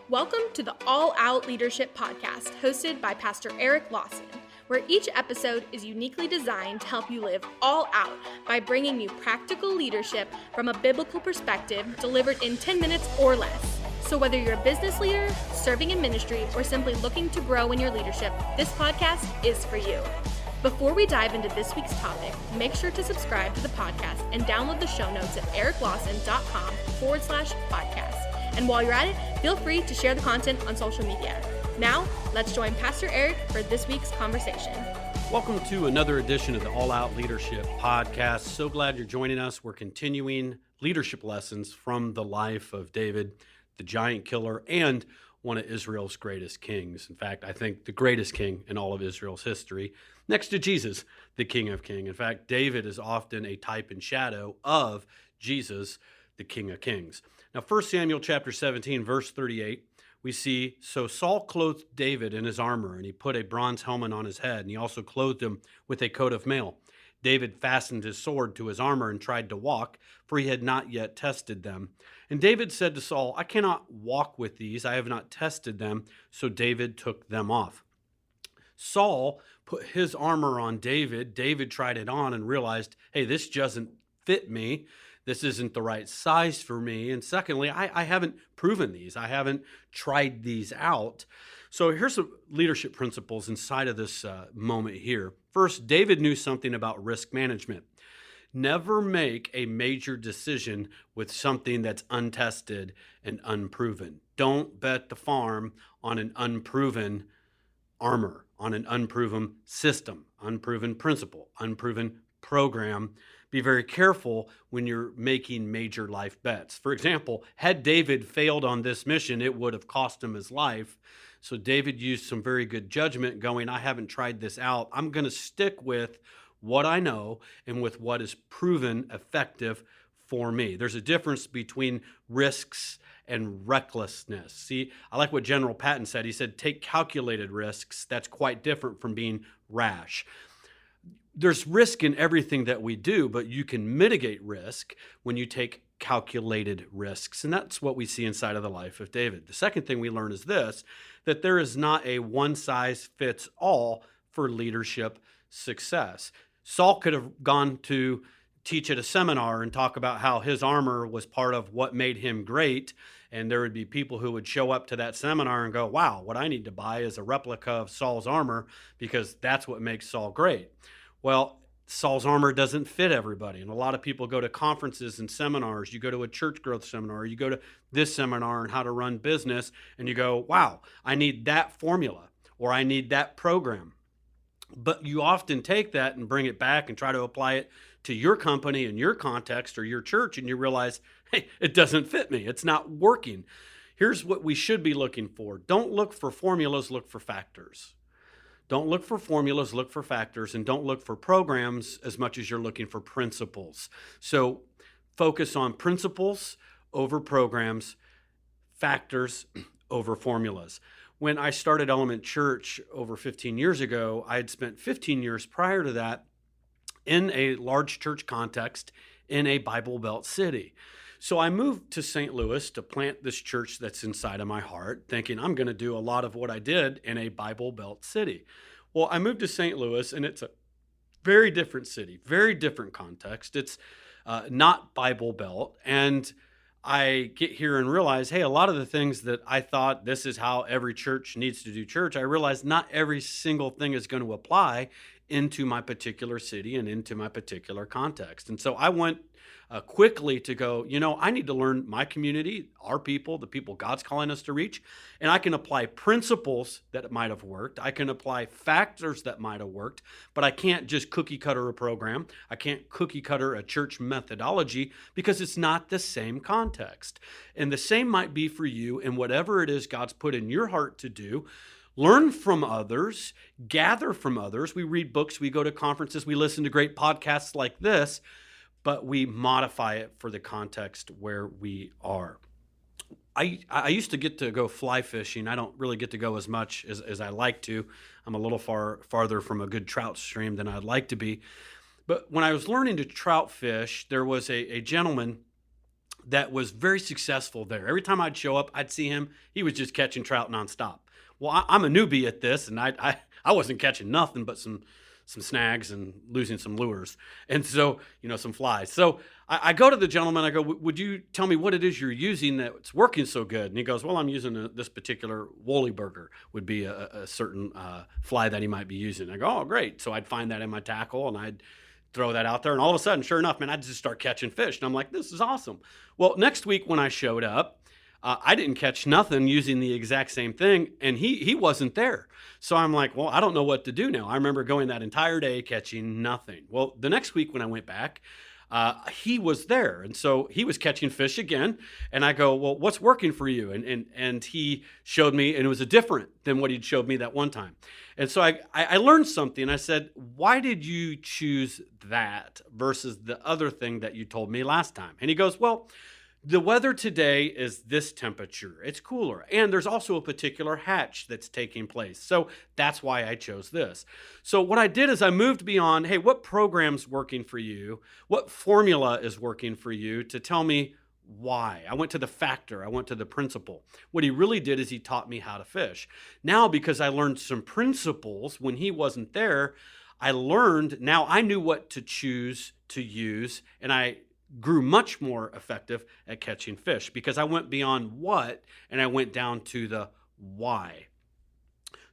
Welcome to the All Out Leadership Podcast, hosted by Pastor Eric Lawson, where each episode is uniquely designed to help you live all out by bringing you practical leadership from a biblical perspective delivered in 10 minutes or less. So whether you're a business leader, serving in ministry, or simply looking to grow in your leadership, this podcast is for you. Before we dive into this week's topic, make sure to subscribe to the podcast and download the show notes at ericlawson.com/podcast. And while you're at it, feel free to share the content on social media. Now, let's join Pastor Eric for this week's conversation. Welcome to another edition of the All Out Leadership Podcast. So glad you're joining us. We're continuing leadership lessons from the life of David, the giant killer, and one of Israel's greatest kings. In fact, I think the greatest king in all of Israel's history, next to Jesus, the King of Kings. In fact, David is often a type and shadow of Jesus, the King of Kings. Now, 1 Samuel chapter 17, verse 38, we see, so Saul clothed David in his armor, and he put a bronze helmet on his head, and he also clothed him with a coat of mail. David fastened his sword to his armor and tried to walk, for he had not yet tested them. And David said to Saul, I cannot walk with these, I have not tested them. So David took them off. Saul put his armor on David. David tried it on and realized, hey, this doesn't fit me. This isn't the right size for me. And secondly, I haven't proven these. I haven't tried these out. So here's some leadership principles inside of this moment here. First, David knew something about risk management. Never make a major decision with something that's untested and unproven. Don't bet the farm on an unproven armor, on an unproven system, unproven principle, unproven program. Be very careful when you're making major life bets. For example, had David failed on this mission, it would have cost him his life. So David used some very good judgment going, I haven't tried this out. I'm going to stick with what I know and with what is proven effective for me. There's a difference between risks and recklessness. See, I like what General Patton said. He said, take calculated risks. That's quite different from being rash. There's risk in everything that we do, but you can mitigate risk when you take calculated risks. And that's what we see inside of the life of David. The second thing we learn is this, that there is not a one-size-fits-all for leadership success. Saul could have gone to teach at a seminar and talk about how his armor was part of what made him great. And there would be people who would show up to that seminar and go, wow, what I need to buy is a replica of Saul's armor because that's what makes Saul great. Well, Saul's armor doesn't fit everybody. And a lot of people go to conferences and seminars. You go to a church growth seminar, you go to this seminar on how to run business, and you go, wow, I need that formula or I need that program. But you often take that and bring it back and try to apply it to your company and your context or your church, and you realize, hey, it doesn't fit me. It's not working. Here's what we should be looking for. Don't look for formulas, look for factors. Don't look for formulas, look for factors, and don't look for programs as much as you're looking for principles. So focus on principles over programs, factors over formulas. When I started Element Church over 15 years ago, I had spent 15 years prior to that in a large church context in a Bible Belt city. So I moved to St. Louis to plant this church that's inside of my heart, thinking I'm going to do a lot of what I did in a Bible Belt city. Well, I moved to St. Louis, and it's a very different city, very different context. It's not Bible Belt, and I get here and realize, hey, a lot of the things that I thought this is how every church needs to do church, I realize not every single thing is going to apply into my particular city and into my particular context. And so I went quickly to go, I need to learn my community, our people, the people God's calling us to reach, and I can apply principles that might have worked. I can apply factors that might have worked, but I can't just cookie cutter a program. I can't cookie cutter a church methodology because it's not the same context. And the same might be for you in whatever it is God's put in your heart to do. Learn from others, gather from others. We read books, we go to conferences, we listen to great podcasts like this, but we modify it for the context where we are. I used to get to go fly fishing. I don't really get to go as much as I like to. I'm a little farther from a good trout stream than I'd like to be. But when I was learning to trout fish, there was a gentleman that was very successful there. Every time I'd show up, I'd see him. He was just catching trout nonstop. Well, I'm a newbie at this, and I wasn't catching nothing but some snags and losing some lures, and so some flies. So I go to the gentleman. I go, "Would you tell me what it is you're using that's working so good?" And he goes, "Well, I'm using this particular woolly burger. Would be a certain fly that he might be using." I go, "Oh, great!" So I'd find that in my tackle, and I'd throw that out there, and all of a sudden, sure enough, man, I'd just start catching fish, and I'm like, "This is awesome." Well, next week when I showed up, I didn't catch nothing using the exact same thing, and he wasn't there. So I'm like, well, I don't know what to do now. I remember going that entire day catching nothing. Well, the next week when I went back, he was there, and so he was catching fish again. And I go, well, what's working for you? And he showed me, and it was different than what he'd showed me that one time. And so I learned something. I said, why did you choose that versus the other thing that you told me last time? And he goes, well, the weather today is this temperature. It's cooler. And there's also a particular hatch that's taking place. So that's why I chose this. So what I did is I moved beyond, hey, what program's working for you? What formula is working for you to tell me why? I went to the factor. I went to the principle. What he really did is he taught me how to fish. Now, because I learned some principles when he wasn't there, now I knew what to choose to use, and I grew much more effective at catching fish because I went beyond what and I went down to the why.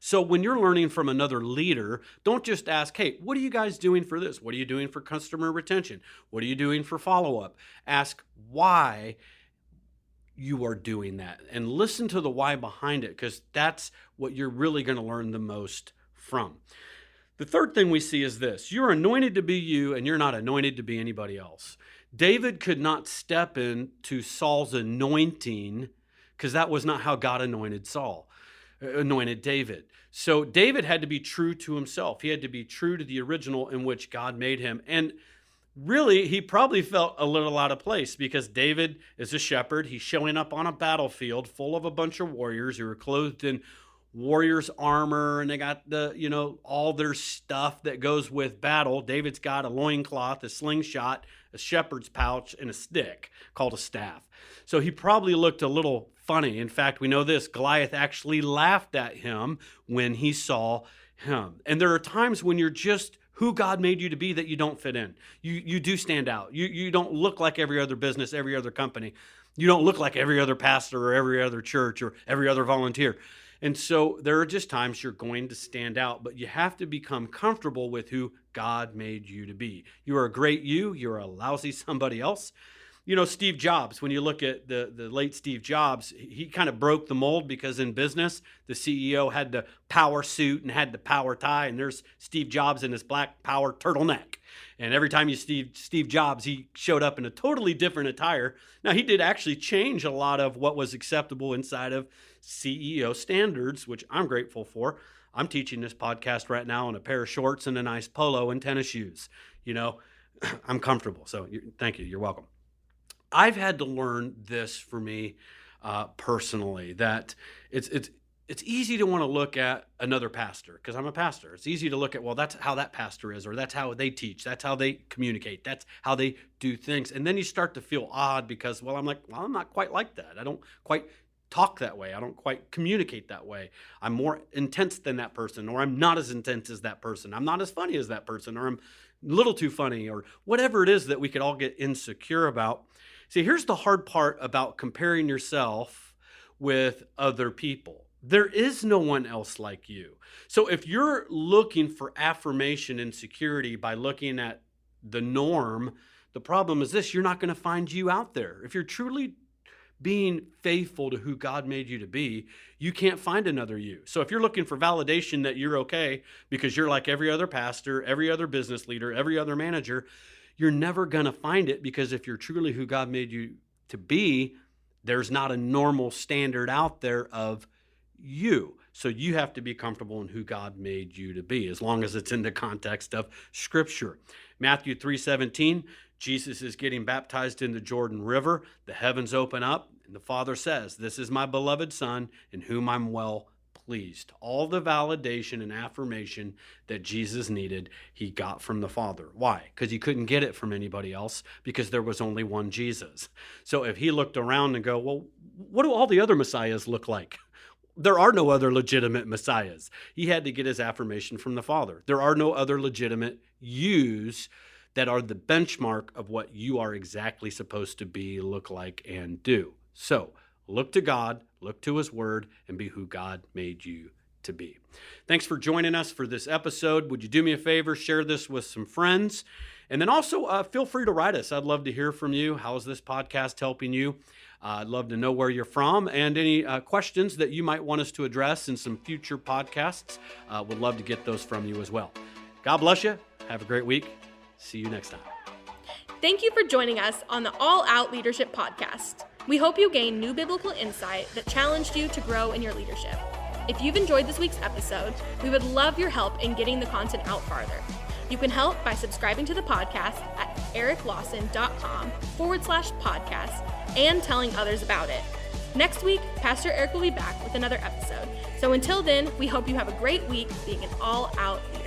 So when you're learning from another leader, don't just ask, hey, what are you guys doing for this? What are you doing for customer retention? What are you doing for follow-up? Ask why you are doing that and listen to the why behind it, because that's what you're really going to learn the most from. The third thing we see is this: you're anointed to be you, and you're not anointed to be anybody else. David could not step into Saul's anointing because that was not how God anointed David. So David had to be true to himself. He had to be true to the original in which God made him. And really, he probably felt a little out of place because David is a shepherd. He's showing up on a battlefield full of a bunch of warriors who are clothed in warriors armor, and they got all their stuff that goes with battle. David's got a loincloth, a slingshot, a shepherd's pouch, and a stick called a staff. So he probably looked a little funny. In fact, we know this: Goliath actually laughed at him when he saw him. And there are times when you're just who God made you to be that you don't fit in. You do stand out. You don't look like every other business, every other company. You don't look like every other pastor or every other church or every other volunteer. And so there are just times you're going to stand out, but you have to become comfortable with who God made you to be. You are a great you. You're a lousy somebody else. Steve Jobs, when you look at the late Steve Jobs, he kind of broke the mold because in business, the CEO had the power suit and had the power tie, and there's Steve Jobs in his black power turtleneck. And every time you see Steve Jobs, he showed up in a totally different attire. Now, he did actually change a lot of what was acceptable inside of CEO standards, which I'm grateful for. I'm teaching this podcast right now in a pair of shorts and a nice polo and tennis shoes. I'm comfortable. So thank you. You're welcome. I've had to learn this for me personally, that it's easy to want to look at another pastor because I'm a pastor. It's easy to look at, well, that's how that pastor is, or that's how they teach. That's how they communicate. That's how they do things. And then you start to feel odd because, I'm not quite like that. I don't quite talk that way. I don't quite communicate that way. I'm more intense than that person, or I'm not as intense as that person. I'm not as funny as that person, or I'm a little too funny, or whatever it is that we could all get insecure about. See, here's the hard part about comparing yourself with other people. There is no one else like you. So if you're looking for affirmation and security by looking at the norm, the problem is this: you're not going to find you out there. If you're truly being faithful to who God made you to be, you can't find another you. So if you're looking for validation that you're okay because you're like every other pastor, every other business leader, every other manager, you're never going to find it, because if you're truly who God made you to be, there's not a normal standard out there of you. So you have to be comfortable in who God made you to be, as long as it's in the context of Scripture. Matthew 3:17, Jesus is getting baptized in the Jordan River. The heavens open up, and the Father says, "This is my beloved Son, in whom I'm well pleased. All the validation and affirmation that Jesus needed, he got from the Father. Why? Because he couldn't get it from anybody else, because there was only one Jesus. So if he looked around and go, well, what do all the other messiahs look like? There are no other legitimate messiahs. He had to get his affirmation from the Father. There are no other legitimate yous that are the benchmark of what you are exactly supposed to be, look like, and do. So look to God, look to his word, and be who God made you to be. Thanks for joining us for this episode. Would you do me a favor? Share this with some friends. And then also feel free to write us. I'd love to hear from you. How is this podcast helping you? I'd love to know where you're from and any questions that you might want us to address in some future podcasts. Would love to get those from you as well. God bless you. Have a great week. See you next time. Thank you for joining us on the All Out Leadership Podcast. We hope you gained new biblical insight that challenged you to grow in your leadership. If you've enjoyed this week's episode, we would love your help in getting the content out farther. You can help by subscribing to the podcast at ericlawson.com/podcast and telling others about it. Next week, Pastor Eric will be back with another episode. So until then, we hope you have a great week being an all-out leader.